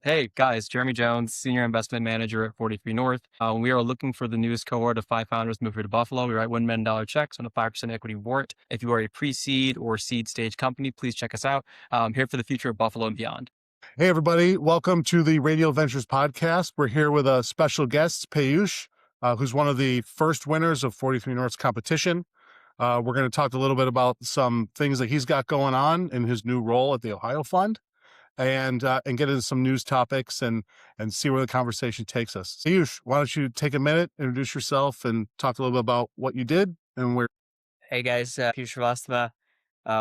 Hey guys, Jeremy Jones, Senior Investment Manager at 43North. We are looking for the newest cohort of 5 founders moving to Buffalo. We write $1 million checks on a 5% equity warrant. If you are a pre-seed or seed stage company, please check us out. Here for the future of Buffalo and beyond. Hey, everybody. Welcome to the Radial Ventures podcast. We're here with a special guest, Peyush, who's one of the first winners of 43North's competition. We're going to talk a little bit about some things that he's got going on in his new role at the O.H.I.O fund and get into some news topics and see where the conversation takes us. Peyush, why don't you take a minute, introduce yourself, and talk a little bit about what you did and where. Hey guys, Peeyush Shrivastava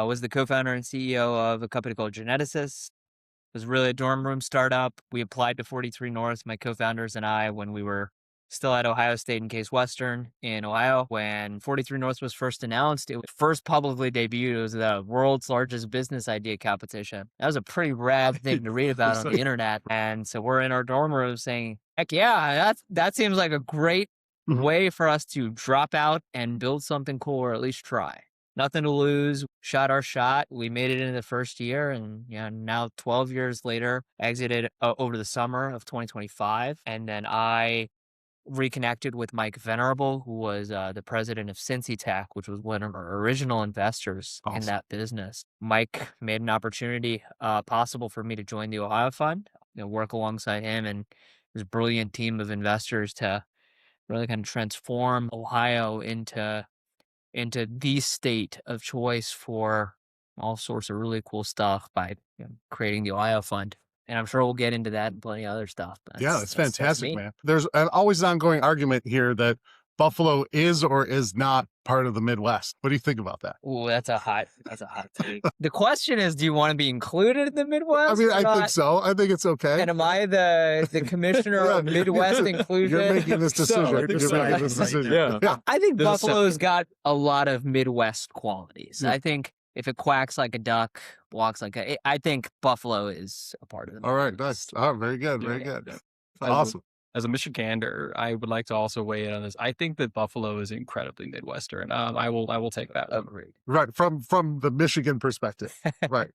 was the co-founder and CEO of a company called Geneticist. It was really a dorm room startup. We applied to 43 North, my co-founders and I, when we were still at Ohio State and Case Western in Ohio. When 43 North was first announced, it was first publicly debuted. It was the world's largest business idea competition. That was a pretty rad thing to read about on the internet. And so we're in our dorm room saying, heck yeah, that seems like a great way for us to drop out and build something cool, or at least try. Nothing to lose. Shot our shot. We made it in the first year, and now 12 years later, exited over the summer of 2025. And then I reconnected with Mike Venerable, who was the president of Cincy Tech, which was one of our original investors in that business. Mike made an opportunity possible for me to join the O.H.I.O fund, work alongside him and his brilliant team of investors to really kind of transform O.H.I.O into the state of choice for all sorts of really cool stuff by creating the O.H.I.O fund. And I'm sure we'll get into that and plenty of other stuff. Yeah, it's fantastic, man. There's always an ongoing argument here that Buffalo is or is not part of the Midwest. What do you think about that? Oh, that's a hot take. The question is, do you want to be included in the Midwest? I mean, I think so. I think it's okay. And am I the commissioner of Midwest inclusion? You're making this decision. Yeah. I think Buffalo's got a lot of Midwest qualities. Yeah. I think if it quacks like a duck, walks like I think Buffalo is a part of it. All right, nice. Oh, very good, very good. Awesome. As a Michigander, I would like to also weigh in on this. I think that Buffalo is incredibly Midwestern. I will take that. Agreed. Right, from the Michigan perspective. Right.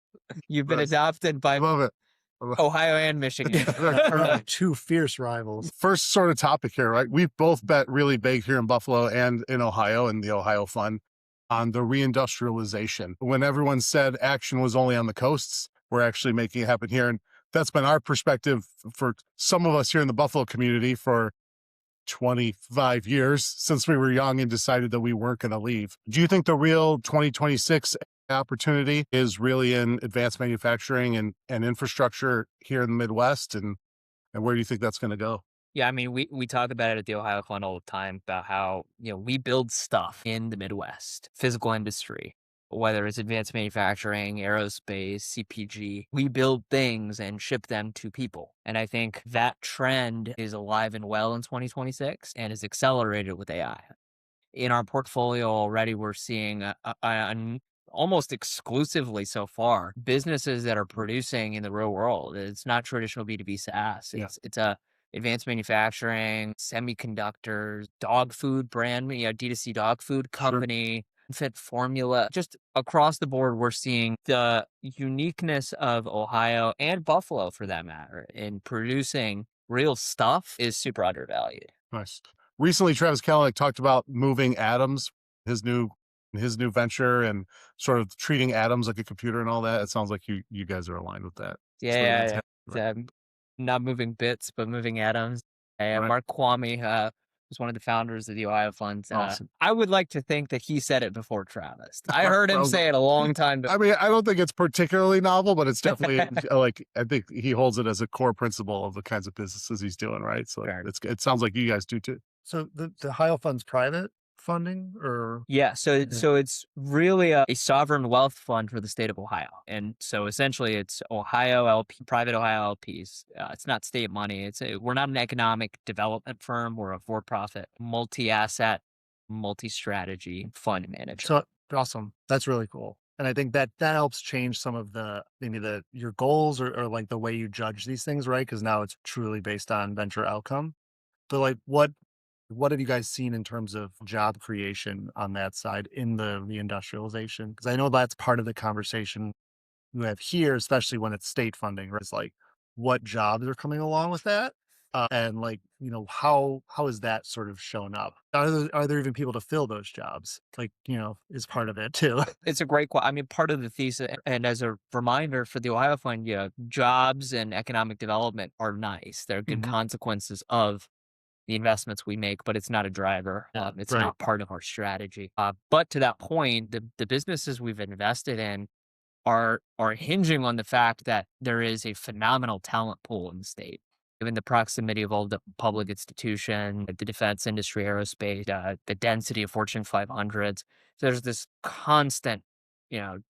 You've been adopted by Love it. Ohio and Michigan. Two fierce rivals. First sort of topic here, right? We've both bet really big here in Buffalo and in Ohio in the O.H.I.O fund on the reindustrialization. When everyone said action was only on the coasts, we're actually making it happen here. And that's been our perspective for some of us here in the Buffalo community for 25 years since we were young and decided that we weren't going to leave. Do you think the real 2026 opportunity is really in advanced manufacturing and infrastructure here in the Midwest? And where do you think that's going to go? Yeah, I mean, we talk about it at the O.H.I.O fund all the time about how, we build stuff in the Midwest, physical industry, whether it's advanced manufacturing, aerospace, CPG. We build things and ship them to people. And I think that trend is alive and well in 2026 and is accelerated with AI. In our portfolio already, we're seeing almost exclusively so far businesses that are producing in the real world. It's not traditional B2B SaaS. It's a advanced manufacturing, semiconductors, dog food brand, D2C dog food company, infant formula. Just across the board, we're seeing the uniqueness of O.H.I.O and Buffalo, for that matter, in producing real stuff is super undervalued. Nice. Recently, Travis Kalanick talked about moving atoms, his new venture, and sort of treating atoms like a computer and all that. It sounds like you guys are aligned with that. Yeah. Not moving bits, but moving atoms. Mark Kwame was one of the founders of the O.H.I.O funds. Awesome. I would like to think that he said it before Travis. I heard him say it a long time ago. I mean, I don't think it's particularly novel, but it's definitely I think he holds it as a core principle of the kinds of businesses he's doing, right? So it sounds like you guys do too. So the O.H.I.O fund's private funding, or? Yeah, so it's really a sovereign wealth fund for the state of Ohio. And so essentially it's Ohio LP, private Ohio LPs. It's not state money. We're not an economic development firm. We're a for-profit, multi-asset, multi-strategy fund manager. So awesome. That's really cool. And I think that helps change some of your goals or like the way you judge these things, right? Because now it's truly based on venture outcome. But like what have you guys seen in terms of job creation on that side in the reindustrialization? Because I know that's part of the conversation we have here, especially when it's state funding, right? It's like, what jobs are coming along with that? And like, how is that sort of shown up? Are there even people to fill those jobs? Like, is part of it too. It's a great I mean, part of the thesis, and as a reminder for the Ohio Fund, jobs and economic development are nice. They're good Mhm. consequences of the investments we make, but it's not a driver. It's Right. not part of our strategy. But to that point, the businesses we've invested in are hinging on the fact that there is a phenomenal talent pool in the state. Given the proximity of all the public institution, the defense industry, aerospace, the density of Fortune 500s, there's this constant,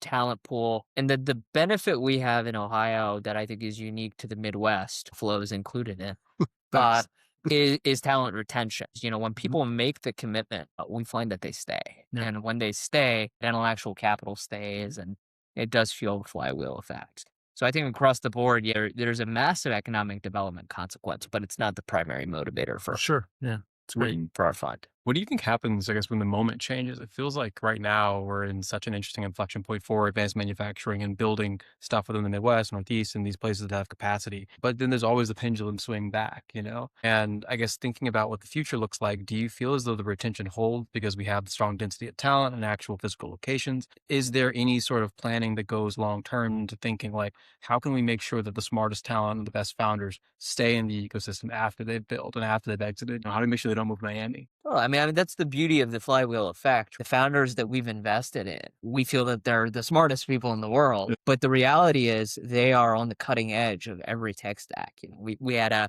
talent pool. And the benefit we have in Ohio that I think is unique to the Midwest, flows included in, uh, Thanks. is talent retention. When people make the commitment, we find that they stay. Yeah. And when they stay, intellectual capital stays, and it does fuel the flywheel effect. So I think across the board, there's a massive economic development consequence, but it's not the primary motivator for Sure. Yeah. It's great. for our fund. What do you think happens, I guess, when the moment changes? It feels like right now we're in such an interesting inflection point for advanced manufacturing and building stuff within the Midwest, Northeast, and these places that have capacity. But then there's always the pendulum swing back, And I guess thinking about what the future looks like, do you feel as though the retention holds because we have the strong density of talent and actual physical locations? Is there any sort of planning that goes long term to thinking like, how can we make sure that the smartest talent and the best founders stay in the ecosystem after they've built and after they've exited? How do we make sure they don't move to Miami? Well, I mean, that's the beauty of the flywheel effect. The founders that we've invested in, we feel that they're the smartest people in the world. But the reality is they are on the cutting edge of every tech stack. We had a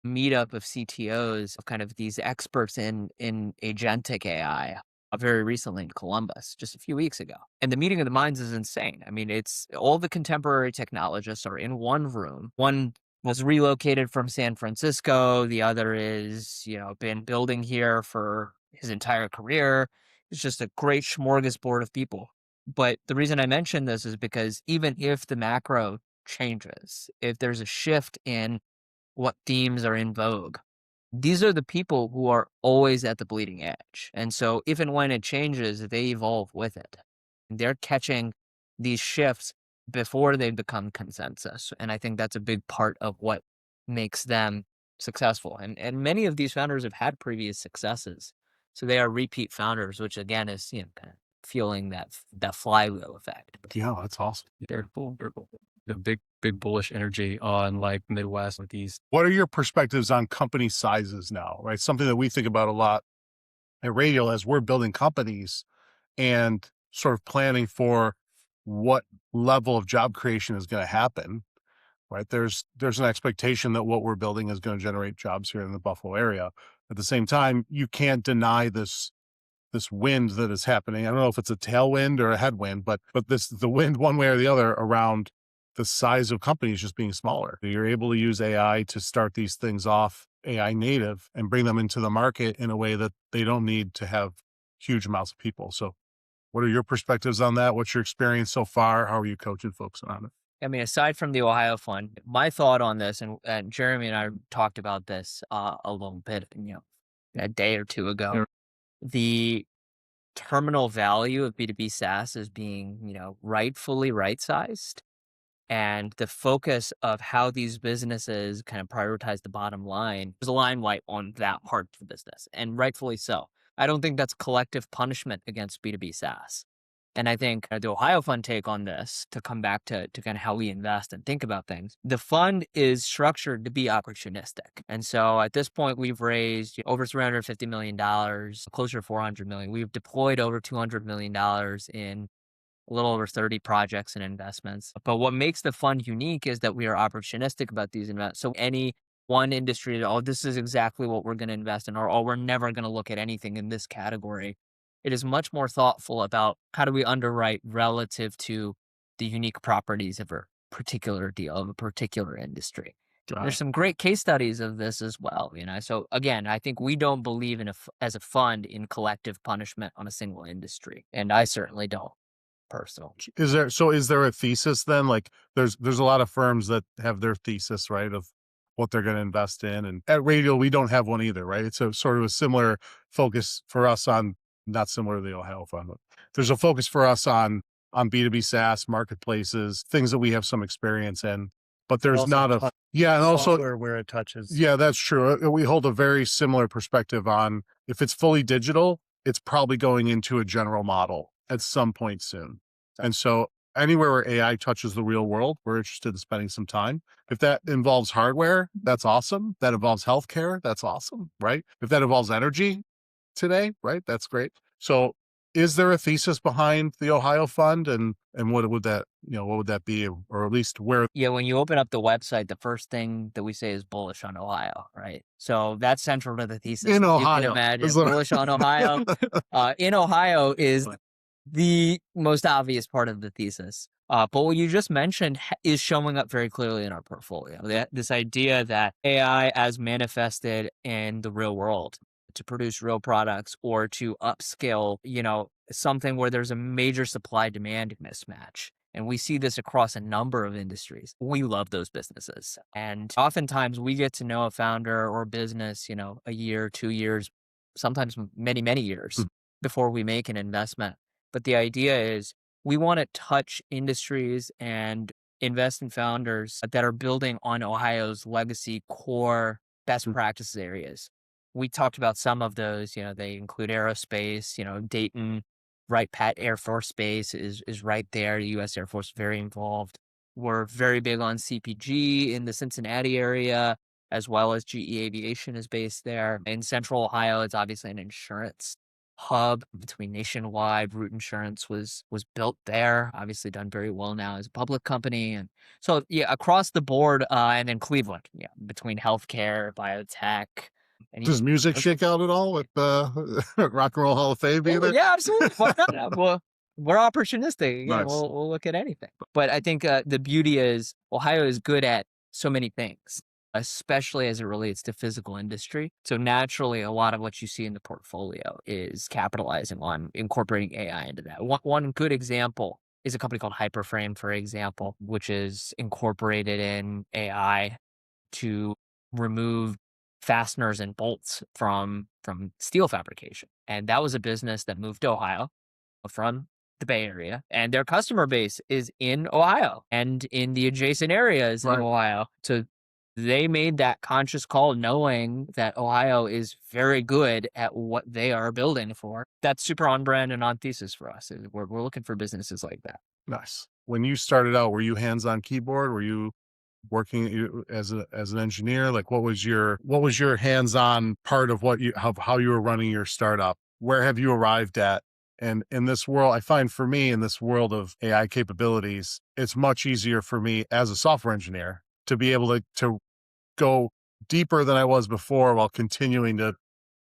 meetup of CTOs, of kind of these experts in agentic AI, very recently in Columbus, just a few weeks ago. And the meeting of the minds is insane. I mean, it's all the contemporary technologists are in one room. One was relocated from San Francisco. The other is, been building here for his entire career. It's just a great smorgasbord of people. But the reason I mention this is because even if the macro changes, if there's a shift in what themes are in vogue, these are the people who are always at the bleeding edge. And so if and when it changes, they evolve with it. They're catching these shifts before they become consensus. And I think that's a big part of what makes them successful. And many of these founders have had previous successes. So they are repeat founders, which again is, kind of fueling that flywheel effect. Yeah, that's awesome. Very cool. Very cool. The big bullish energy on like Midwest with these. What are your perspectives on company sizes now, right? Something that we think about a lot at Radial as we're building companies and sort of planning for what level of job creation is going to happen, right? There's an expectation that what we're building is going to generate jobs here in the Buffalo area. At the same time, you can't deny this wind that is happening. I don't know if it's a tailwind or a headwind, but the wind one way or the other around the size of companies just being smaller. You're able to use AI to start these things off AI native and bring them into the market in a way that they don't need to have huge amounts of people. So what are your perspectives on that? What's your experience so far? How are you coaching folks on it? I mean, aside from the Ohio Fund, my thought on this, and Jeremy and I talked about this a little bit, a day or two ago. Yeah. The terminal value of B2B SaaS is being, rightfully right-sized. And the focus of how these businesses kind of prioritize the bottom line, there's a line white on that part of the business, and rightfully so. I don't think that's collective punishment against B2B SaaS. And I think the Ohio Fund take on this, to come back to kind of how we invest and think about things, the fund is structured to be opportunistic. And so at this point, we've raised over $350 million, closer to $400 million. We've deployed over $200 million in a little over 30 projects and investments. But what makes the fund unique is that we are opportunistic about these investments. So any one industry, this is exactly what we're going to invest in, or we're never going to look at anything in this category. It is much more thoughtful about how do we underwrite relative to the unique properties of a particular deal, of a particular industry. There's some great case studies of this as well, So again, I think we don't believe as a fund in collective punishment on a single industry, and I certainly don't. Personal. Is there a thesis then? Like there's a lot of firms that have their thesis, right, of what they're going to invest in. And at Radial, we don't have one either, right? It's a sort of a similar focus for us on, not similar to the Ohio Fund, but there's a focus for us on B2B SaaS, marketplaces, things that we have some experience in. but there's also not a, touch yeah. And also, software where it touches. yeah, that's true. We hold a very similar perspective on if it's fully digital, it's probably going into a general model at some point soon. And so anywhere where AI touches the real world, we're interested in spending some time. If that involves hardware, that's awesome. That involves healthcare, that's awesome, right? If that involves energy today, right, that's great. So is there a thesis behind the Ohio Fund, and what would that, what would that be, or at least where? Yeah, when you open up the website, the first thing that we say is bullish on Ohio, right? So that's central to the thesis. In You can Ohio. imagine bullish on Ohio. In Ohio is the most obvious part of the thesis. But what you just mentioned is showing up very clearly in our portfolio. This idea that AI as manifested in the real world to produce real products or to upscale, something where there's a major supply demand mismatch. And we see this across a number of industries. We love those businesses. And oftentimes we get to know a founder or business, a year, 2 years, sometimes many, many years before we make an investment. But the idea is we want to touch industries and invest in founders that are building on Ohio's legacy core best practices areas. We talked about some of those, they include aerospace, Dayton, Wright-Patt Air Force Base is right there. The U.S. Air Force is very involved. We're very big on CPG in the Cincinnati area, as well as GE Aviation is based there. In Central Ohio, it's obviously an insurance hub between Nationwide. Root Insurance was built there, obviously done very well now as a public company. And so, yeah, across the board, and then Cleveland, between healthcare, biotech. Does music shake out at all with the Rock and Roll Hall of Fame either? Yeah, absolutely. Why not? Well, we're opportunistic. Nice. We'll look at anything. But I think the beauty is Ohio is good at so many things, especially as it relates to physical industry. So naturally, a lot of what you see in the portfolio is capitalizing on incorporating AI into that. One good example is a company called Hyperframe, for example, which is incorporated in AI to remove fasteners and bolts from steel fabrication. And that was a business that moved to Ohio from the Bay Area, and their customer base is in Ohio and in the adjacent areas in Ohio. So they made that conscious call knowing that Ohio is very good at what they are building for. That's super on brand and on thesis for us. We're looking for businesses like that. Nice. When you started out, were you hands-on keyboard? Were you working as an engineer? Like what was your hands-on part of how you were running your startup? Where have you arrived at? And in this world, I find for me in this world of AI capabilities, it's much easier for me as a software engineer to be able to go deeper than I was before while continuing to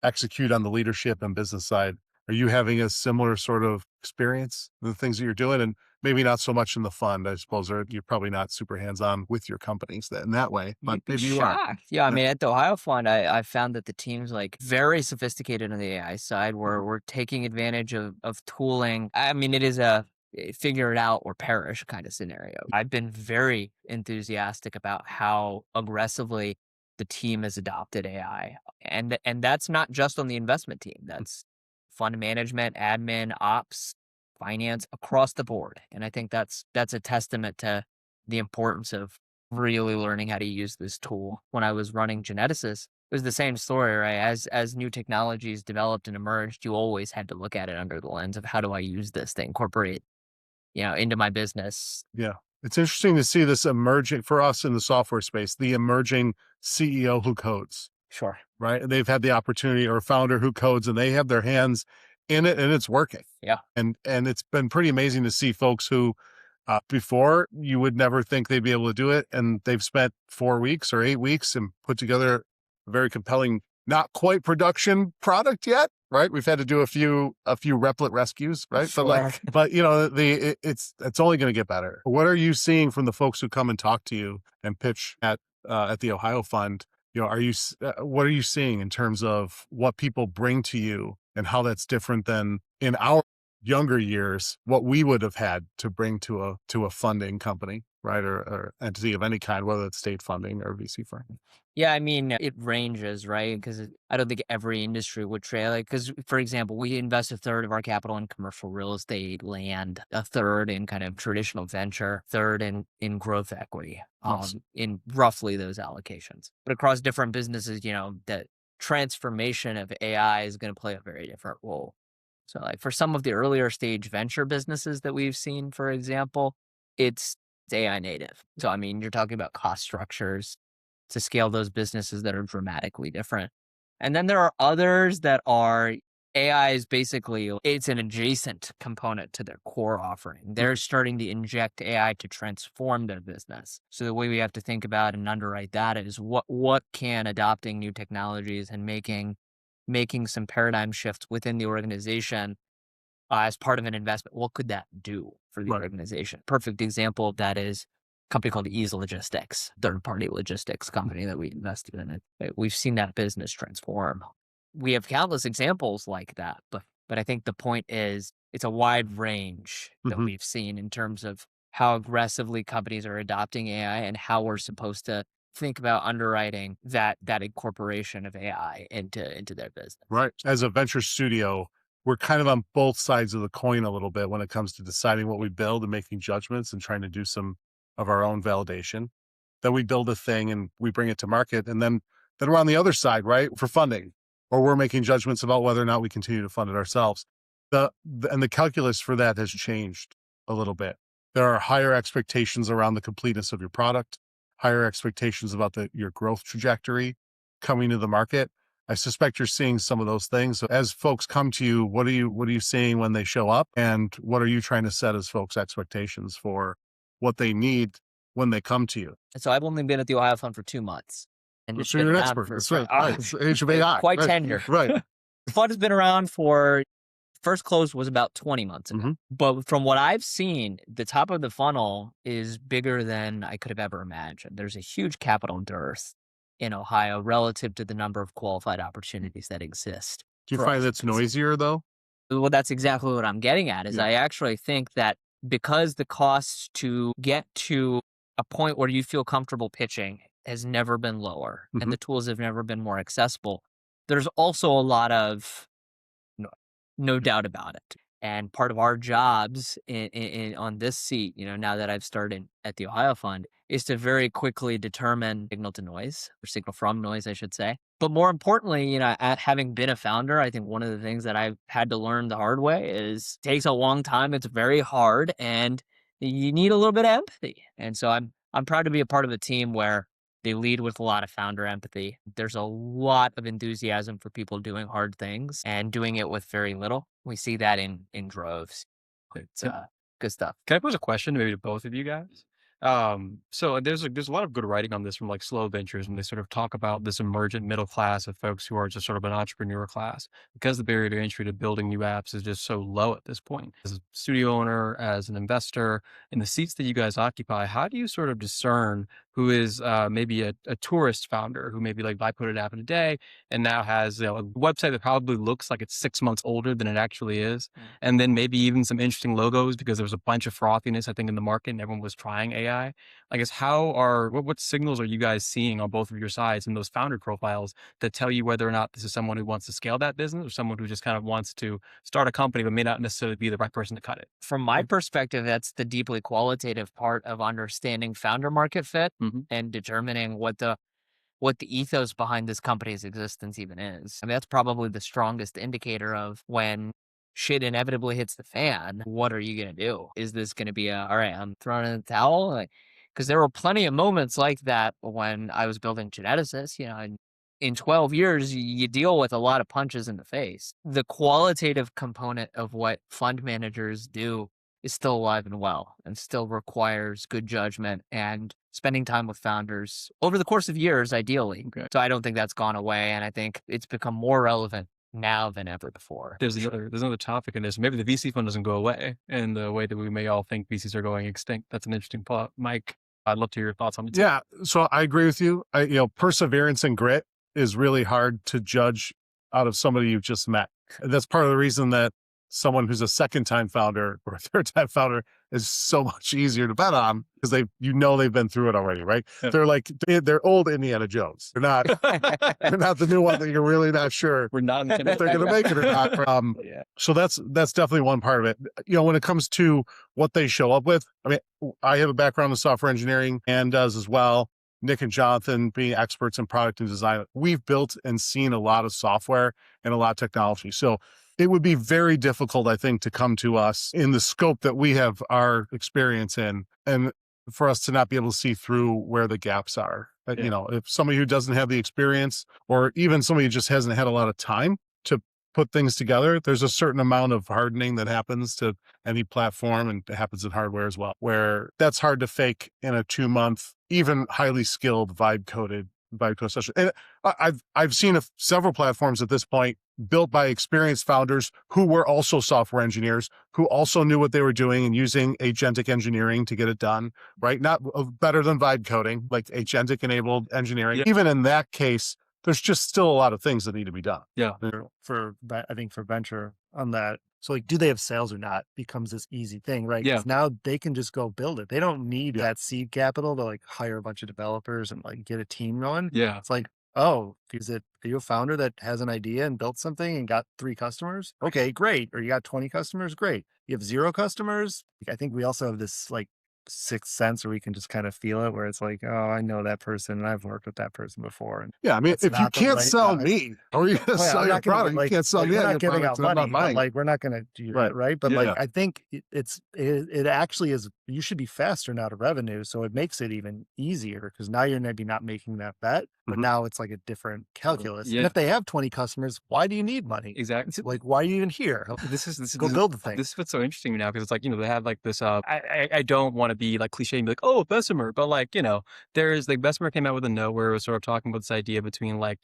execute on the leadership and business side. Are you having a similar sort of experience in the things that you're doing? And maybe not so much in the fund, I suppose, or you're probably not super hands-on with your companies in that way, but maybe you are. Yeah, I mean, at the Ohio Fund, I found that the team's very sophisticated on the AI side. We're taking advantage of tooling. I mean, it is a figure it out or perish kind of scenario. I've been very enthusiastic about how aggressively the team has adopted AI. And that's not just on the investment team. That's fund management, admin, ops, finance, across the board. And I think that's a testament to the importance of really learning how to use this tool. When I was running Geneticist, it was the same story, right? As new technologies developed and emerged, you always had to look at it under the lens of how do I use this to incorporate, into my business. Yeah. It's interesting to see this emerging for us in the software space, the emerging CEO who codes. Sure. Right. They've had the opportunity, or founder who codes, and they have their hands in it and it's working. Yeah. And it's been pretty amazing to see folks who before you would never think they'd be able to do it. And they've spent 4 weeks or 8 weeks and put together a very compelling, not quite production product yet. Right. We've had to do a few replit rescues. Right. Sure. But it's only going to get better. What are you seeing from the folks who come and talk to you and pitch at the Ohio Fund? What are you seeing in terms of what people bring to you and how that's different than in our younger years, what we would have had to bring to a funding company? right? Or entity of any kind, whether it's state funding or VC funding. Yeah, I mean, it ranges, right? Because I don't think every industry would trade. Like, because for example, we invest a third of our capital in commercial real estate, land, a third in kind of traditional venture, third in growth equity, Nice. in roughly those allocations. But across different businesses, that transformation of AI is going to play a very different role. So, like for some of the earlier stage venture businesses that we've seen, for example, it's AI native. So, I mean, you're talking about cost structures to scale those businesses that are dramatically different. And then there are others that are AI is basically, it's an adjacent component to their core offering. They're starting to inject AI to transform their business. So the way we have to think about and underwrite that is what can adopting new technologies and making some paradigm shifts within the organization as part of an investment, what could that do for the organization? Perfect example of that is a company called Ease Logistics, third-party logistics company that we invested in. We've seen that business transform. We have countless examples like that, but I think the point is it's a wide range that we've seen in terms of how aggressively companies are adopting AI and how we're supposed to think about underwriting that incorporation of AI into their business. Right. As a venture studio, we're kind of on both sides of the coin a little bit when it comes to deciding what we build and making judgments and trying to do some of our own validation. Then we build a thing and we bring it to market. And then we're on the other side, right? For funding, or we're making judgments about whether or not we continue to fund it ourselves. And the calculus for that has changed a little bit. There are higher expectations around the completeness of your product, higher expectations about your growth trajectory coming to the market. I suspect you're seeing some of those things. So as folks come to you, what are you seeing when they show up? And what are you trying to set as folks' expectations for what they need when they come to you? So I've only been at the O.H.I.O fund for 2 months. And So you're an expert. That's right. It's the age of AI. Quite tenured. Right. The fund has been around first close was about 20 months ago. But from what I've seen, the top of the funnel is bigger than I could have ever imagined. There's a huge capital dearth in Ohio relative to the number of qualified opportunities that exist. Do you find that's noisier though? Well, that's exactly what I'm getting at is I actually think that because the cost to get to a point where you feel comfortable pitching has never been lower and the tools have never been more accessible, there's also a lot of no doubt about it. And part of our jobs on this seat, now that I've started at the O.H.I.O fund, is to very quickly determine signal to noise, or signal from noise, I should say. But more importantly, at having been a founder, I think one of the things that I've had to learn the hard way is it takes a long time. It's very hard and you need a little bit of empathy. And so I'm proud to be a part of a team where they lead with a lot of founder empathy. There's a lot of enthusiasm for people doing hard things and doing it with very little. We see that in droves. It's good stuff. Can I pose a question maybe to both of you guys? So there's a lot of good writing on this from like Slow Ventures, and they sort of talk about this emergent middle class of folks who are just sort of an entrepreneur class because the barrier to entry to building new apps is just so low at this point. As a studio owner, as an investor, in the seats that you guys occupy, how do you sort of discern who is maybe a tourist founder who maybe like I put an app in a day and now has a website that probably looks like it's 6 months older than it actually is, and then maybe even some interesting logos because there was a bunch of frothiness I think in the market and everyone was trying AI. I guess what signals are you guys seeing on both of your sides in those founder profiles that tell you whether or not this is someone who wants to scale that business or someone who just kind of wants to start a company but may not necessarily be the right person to cut it? From my perspective, that's the deeply qualitative part of understanding founder market fit and determining what the ethos behind this company's existence even is. I mean, that's probably the strongest indicator of when shit inevitably hits the fan. What are you going to do? Is this going to be all right, I'm throwing in the towel? Because there were plenty of moments like that when I was building Genesis, in 12 years, you deal with a lot of punches in the face. The qualitative component of what fund managers do is still alive and well and still requires good judgment and spending time with founders over the course of years, ideally. Okay. So I don't think that's gone away. And I think it's become more relevant now than ever before. There's another topic in this. Maybe the VC fund doesn't go away in the way that we may all think VCs are going extinct. That's an interesting thought. Mike, I'd love to hear your thoughts on it. Yeah. So I agree with you. Perseverance and grit is really hard to judge out of somebody you've just met. That's part of the reason that someone who's a second-time founder or a third-time founder is so much easier to bet on because they've been through it already, right? Yeah. They're old Indiana Jones. They're not the new one that you're really not sure We're not if they're going to make it or not. Yeah. So that's definitely one part of it. When it comes to what they show up with, I mean, I have a background in software engineering and does as well. Nick and Jonathan being experts in product and design, we've built and seen a lot of software and a lot of technology. So it would be very difficult, I think, to come to us in the scope that we have our experience in, and for us to not be able to see through where the gaps are. Yeah. If somebody who doesn't have the experience, or even somebody who just hasn't had a lot of time to put things together, there's a certain amount of hardening that happens to any platform, and it happens in hardware as well, where that's hard to fake in a 2-month, even highly skilled vibe code session. And I've seen several platforms at this point built by experienced founders who were also software engineers, who also knew what they were doing and using agentic engineering to get it done, right? Not better than vibe coding, like agentic enabled engineering. Yeah. Even in that case, there's just still a lot of things that need to be done. Yeah. I think for venture on that. So like, do they have sales or not becomes this easy thing, right? Yeah. Because now they can just go build it. They don't need that seed capital to like hire a bunch of developers and like get a team going. Yeah. It's like, oh, are you a founder that has an idea and built something and got 3 customers? Okay, great. Or you got 20 customers? Great. You have 0 customers? I think we also have this like sixth sense where we can just kind of feel it, where it's like, oh, I know that person and I've worked with that person before. And yeah, I mean, if you can't sell me, how are you going to sell your product? You can't sell me. We're not giving out money, but like we're not going to do Right. that, right? But like I think it actually is. You should be faster now to revenue, so it makes it even easier because now you're maybe not making that bet, but now it's like a different calculus. Yeah. And if they have 20 customers, why do you need money? Exactly. Like, why are you even here? Go build the thing. This is what's so interesting now, because it's like, they have like this, I don't want to be like cliche and be like, oh, Bessemer, but like, there's like Bessemer came out with a note where it was sort of talking about this idea between like,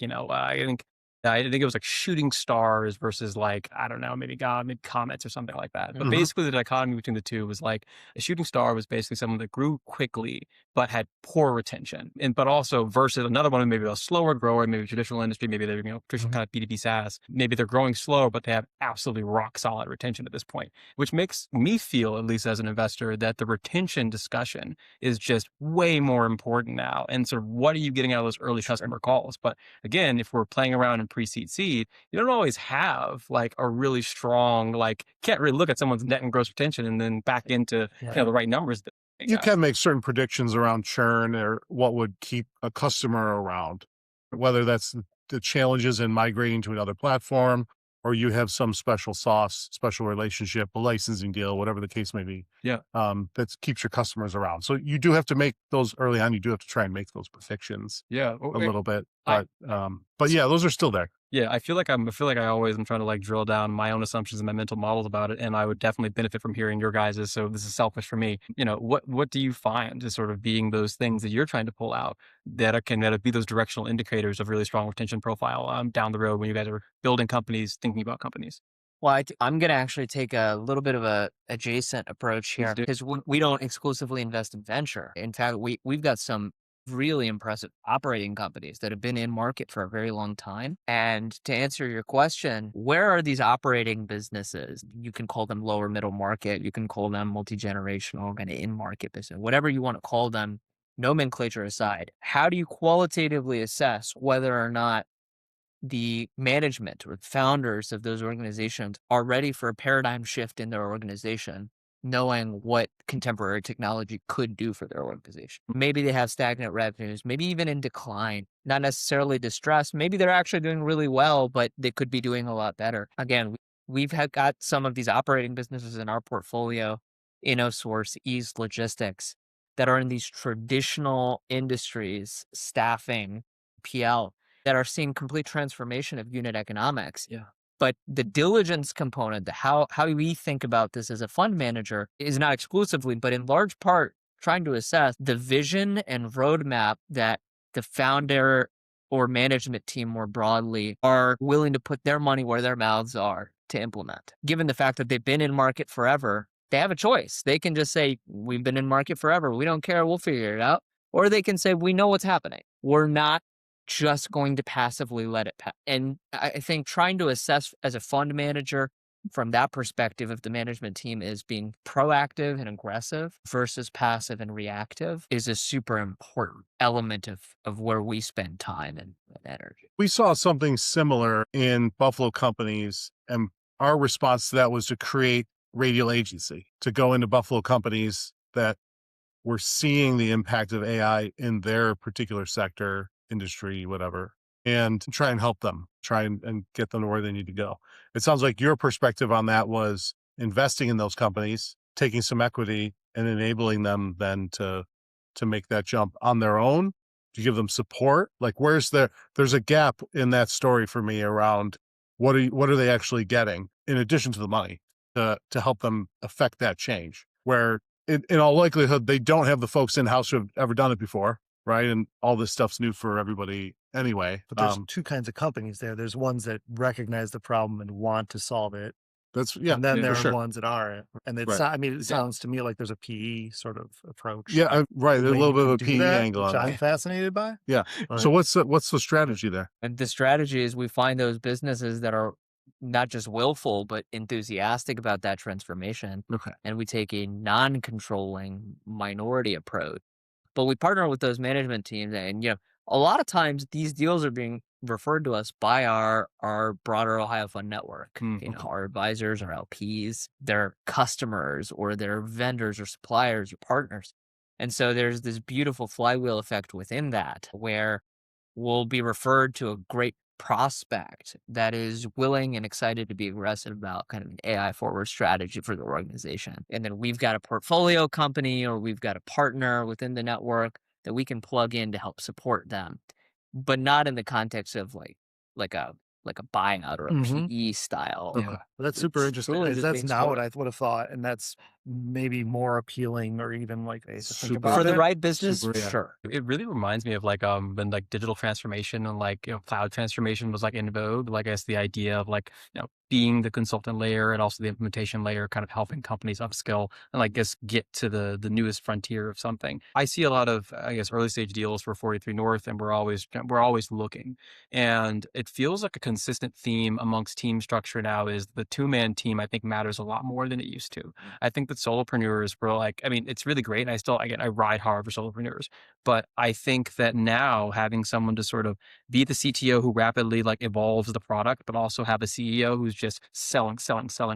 I think it was like shooting stars versus like, I don't know, maybe comets or something like that. But basically the dichotomy between the two was like a shooting star was basically someone that grew quickly, but had poor retention. But also versus another one, maybe a slower grower, maybe traditional industry, maybe they're, traditional kind of B2B SaaS. Maybe they're growing slower, but they have absolutely rock solid retention at this point, which makes me feel, at least as an investor, that the retention discussion is just way more important now. And sort of what are you getting out of those early customer calls? But again, if we're playing around in pre-seed seed, you don't always have like a really strong, like can't really look at someone's net and gross retention and then back into the right numbers. You can make certain predictions around churn or what would keep a customer around, whether that's the challenges in migrating to another platform, or you have some special sauce, special relationship, a licensing deal, whatever the case may be. Yeah. That keeps your customers around. So you do have to make those early on. You do have to try and make those predictions a little bit. But yeah, those are still there. Yeah, I feel like I always am trying to like drill down my own assumptions and my mental models about it, and I would definitely benefit from hearing your guys's. So this is selfish for me. What do you find as sort of being those things that you're trying to pull out that can be those directional indicators of really strong retention profile down the road when you guys are building companies, thinking about companies? Well, I'm going to actually take a little bit of a adjacent approach here because we don't exclusively invest in venture. In fact, we've got some really impressive operating companies that have been in market for a very long time. And to answer your question, where are these operating businesses? You can call them lower middle market. You can call them multi-generational, kind of in-market business, whatever you want to call them, nomenclature aside. How do you qualitatively assess whether or not the management or founders of those organizations are ready for a paradigm shift in their organization, knowing what contemporary technology could do for their organization? Maybe they have stagnant revenues, maybe even in decline, not necessarily distressed. Maybe they're actually doing really well, but they could be doing a lot better. Again, we've got some of these operating businesses in our portfolio, InnoSource, Ease Logistics, that are in these traditional industries, staffing, PL, that are seeing complete transformation of unit economics. Yeah. But the diligence component, how we think about this as a fund manager is not exclusively, but in large part, trying to assess the vision and roadmap that the founder or management team more broadly are willing to put their money where their mouths are to implement. Given the fact that they've been in market forever, they have a choice. They can just say, we've been in market forever. We don't care. We'll figure it out. Or they can say, we know what's happening. We're not just going to passively let it pass. And I think trying to assess as a fund manager from that perspective, if the management team is being proactive and aggressive versus passive and reactive, is a super important element of where we spend time and energy. We saw something similar in Buffalo companies, and our response to that was to create Radial agency, to go into Buffalo companies that were seeing the impact of AI in their particular sector, industry, whatever, and try and help them, and get them to where they need to go. It sounds like your perspective on that was investing in those companies, taking some equity and enabling them then to make that jump on their own, to give them support. Like, there's a gap in that story for me around what are they actually getting in addition to the money to help them affect that change, where in all likelihood, they don't have the folks in-house who have ever done it before, right? And all this stuff's new for everybody anyway. But there's two kinds of companies there. There's ones that recognize the problem and want to solve it. And then there are ones that aren't. And it's not, I mean, it sounds to me like there's a PE sort of approach. Yeah, right. There's a little bit of a PE angle which on I'm it. fascinated by. Yeah. So what's the strategy there? And the strategy is we find those businesses that are not just willful, but enthusiastic about that transformation. Okay. And we take a non-controlling minority approach. But we partner with those management teams. And, a lot of times these deals are being referred to us by our broader O.H.I.O fund network. Our advisors, our LPs, their customers, or their vendors or suppliers or partners. And so there's this beautiful flywheel effect within that, where we'll be referred to a great prospect that is willing and excited to be aggressive about kind of an AI forward strategy for the organization. And then we've got a portfolio company, or we've got a partner within the network that we can plug in to help support them, but not in the context of like a buyout or a PE style. Yeah. Well, that's super interesting. really Because just that's being not smart. what I would have thought. And that's maybe more appealing, or even like to think Super. about For the it. right business, Super, yeah. sure. It really reminds me of when digital transformation and cloud transformation was in vogue. I guess the idea of being the consultant layer and also the implementation layer, kind of helping companies upskill and get to the newest frontier of something. I see a lot of early stage deals for 43North, and we're always looking. And it feels like a consistent theme amongst team structure now is the 2-man team. I think matters a lot more than it used to. I think that solopreneurs were it's really great. And I ride hard for solopreneurs, but I think that now having someone to sort of be the CTO who rapidly evolves the product, but also have a CEO who's just selling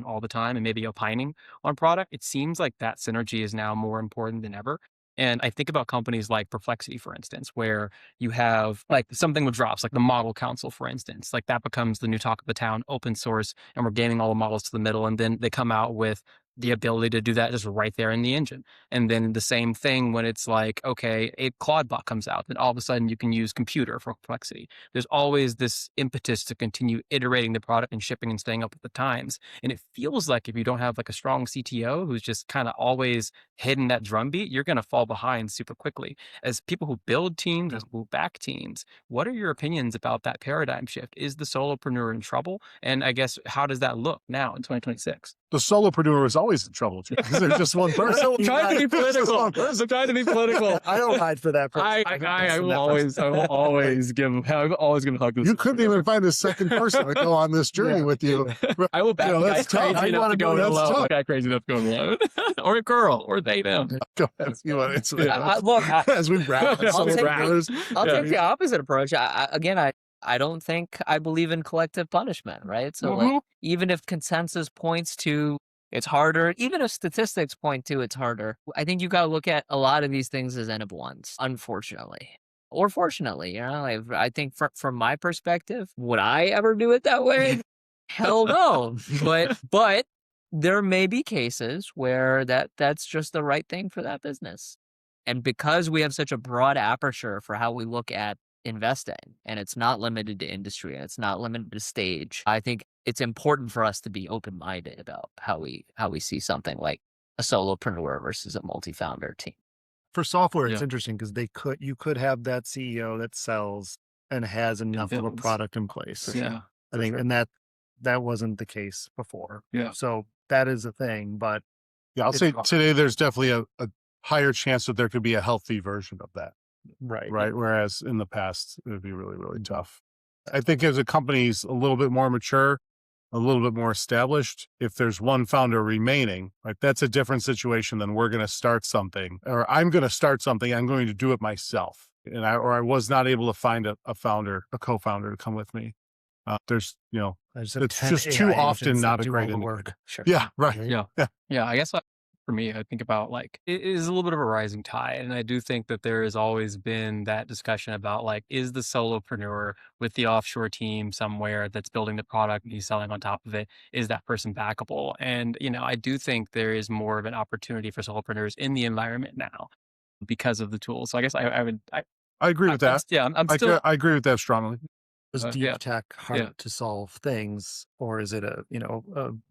all the time and maybe opining on product. It seems like that synergy is now more important than ever. And I think about companies like Perplexity, for instance, where you have something with drops, like the model council, for instance, that becomes the new talk of the town, open source, and we're gaining all the models to the middle. And then they come out with the ability to do that just right there in the engine. And then the same thing when it's okay, a Claude bot comes out, then all of a sudden you can use computer for Perplexity. There's always this impetus to continue iterating the product and shipping and staying up with the times. And it feels like if you don't have a strong CTO who's just kind of always hitting that drumbeat, you're going to fall behind super quickly. As people who build teams, as who back teams, what are your opinions about that paradigm shift? Is the solopreneur in trouble? And I guess, how does that look now in 2026? The solopreneur is always in trouble because they're just one person. I'm trying to be political. I don't ride for that person. I will always give a hug. You couldn't even find a second person to go on this journey with you. I will back that's tough. crazy enough to go alone. Guy crazy enough to go alone. Or a girl, or they, them. Go ahead. You want to answer that? Look, As we wrap. I'll take the opposite approach. I don't think I believe in collective punishment, right? So even if consensus points to it's harder, even if statistics point to it's harder, I think you got to look at a lot of these things as N of ones, unfortunately. Or fortunately, I think from my perspective, would I ever do it that way? Hell no. But there may be cases where that's just the right thing for that business. And because we have such a broad aperture for how we look at investing, and it's not limited to industry and it's not limited to stage, I think it's important for us to be open-minded about how we see something like a solopreneur versus a multi-founder team. For software, it's interesting because you could have that CEO that sells and has enough of a product in place. Yeah. I think, and that wasn't the case before. Yeah. So that is a thing, but Yeah, I'll say today there's definitely a higher chance that there could be a healthy version of that. right. Whereas in the past, it would be really, really tough. I think as a company's a little bit more mature, a little bit more established. If there's one founder remaining, right, that's a different situation than we're going to start something, or I'm going to start something. I'm going to do it myself. And I was not able to find a co-founder to come with me. There's, I just have it's 10 just too AI often agents that not a do great all the indicator. work. Sure. Yeah, right. Yeah. Yeah. Yeah. I guess for me, I think about like it is a little bit of a rising tide. And I do think that there has always been that discussion about like, is the solopreneur with the offshore team somewhere that's building the product and he's selling on top of it, is that person backable? And, I do think there is more of an opportunity for solopreneurs in the environment now because of the tools. So I guess I agree with that. I'm still, I agree with that strongly. Is deep yeah. tech hard to solve things, or is it a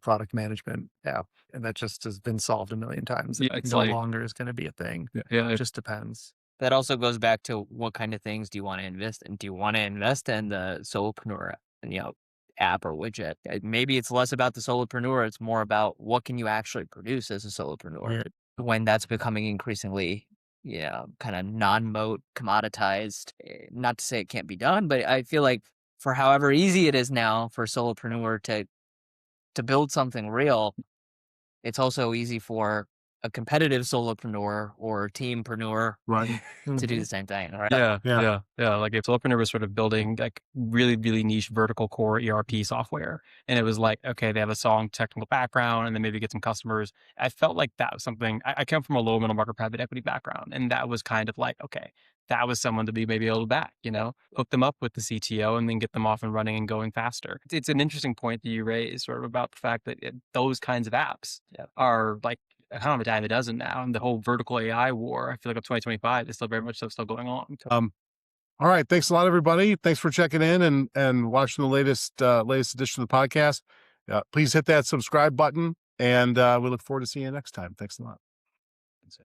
product management app, and that just has been solved a million times? Yeah, It it's no like- longer is going to be a thing. Yeah. It just depends. That also goes back to what kind of things do you want to invest in? Do you want to invest in the solopreneur, app or widget? Maybe it's less about the solopreneur. It's more about what can you actually produce as a solopreneur. Right. When that's becoming increasingly, kind of non-moat, commoditized. Not to say it can't be done, but I feel like for however easy it is now for a solopreneur to build something real, it's also easy for a competitive solopreneur or teampreneur Right. to do the same thing, right? Yeah. Like if solopreneur was sort of building like really, really niche vertical core ERP software, and it was like, okay, they have a strong technical background and then maybe get some customers. I felt like that was something, I come from a low middle market private equity background, and that was kind of like, okay, that was someone to be maybe able to back, hook them up with the CTO and then get them off and running and going faster. It's an interesting point that you raised sort of about the fact that those kinds of apps are like, I don't know, a dime a dozen now, and the whole vertical AI war, I feel like of 2025 is still very much still going on. All right. Thanks a lot, everybody. Thanks for checking in and watching the latest edition of the podcast. Please hit that subscribe button, and we look forward to seeing you next time. Thanks a lot.